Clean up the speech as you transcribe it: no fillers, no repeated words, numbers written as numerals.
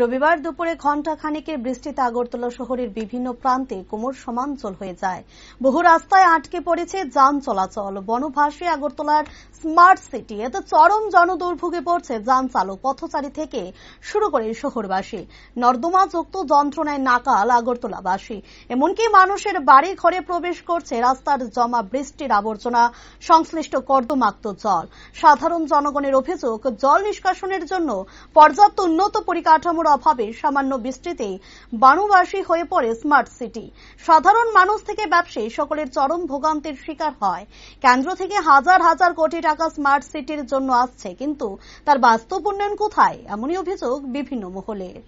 রবিবার দুপুরে ঘণ্টা খানেকের বৃষ্টিতে আগরতলা শহরের বিভিন্ন প্রান্তে কোমর সমান জল হয়ে যায়। বহু রাস্তায় আটকে পড়েছে যান চলাচল। বনভাসী আগরতলার স্মার্ট সিটি, এতে চরম জনদুর্ভোগে পড়ছে যান চালক, পথচারী থেকে শুরু করে শহরবাসী। নর্দমা যুক্ত যন্ত্রণায় নাকাল আগরতলাবাসী। এমনকি মানুষের বাড়ি ঘরে প্রবেশ করছে রাস্তার জমা বৃষ্টির আবর্জনা, সংশ্লিষ্ট কর্দমাক্ত জল। সাধারণ জনগণের অভিযোগ, জল নিষ্কাশনের জন্য পর্যাপ্ত উন্নত পরিকাঠামোর অভাবে সামান্য বৃষ্টিতেই বানুবাসী হয়ে পড়ে স্মার্ট সিটি। সাধারণ মানুষ থেকে ব্যবসায়ী সকলের চরম ভোগান্তির শিকার হয়। কেন্দ্র থেকে হাজার হাজার কোটি টাকা স্মার্ট সিটির জন্য আসছে, কিন্তু তার বাস্তব উন্নয়ন কোথায়? এমনই অভিযোগ বিভিন্ন মহলের।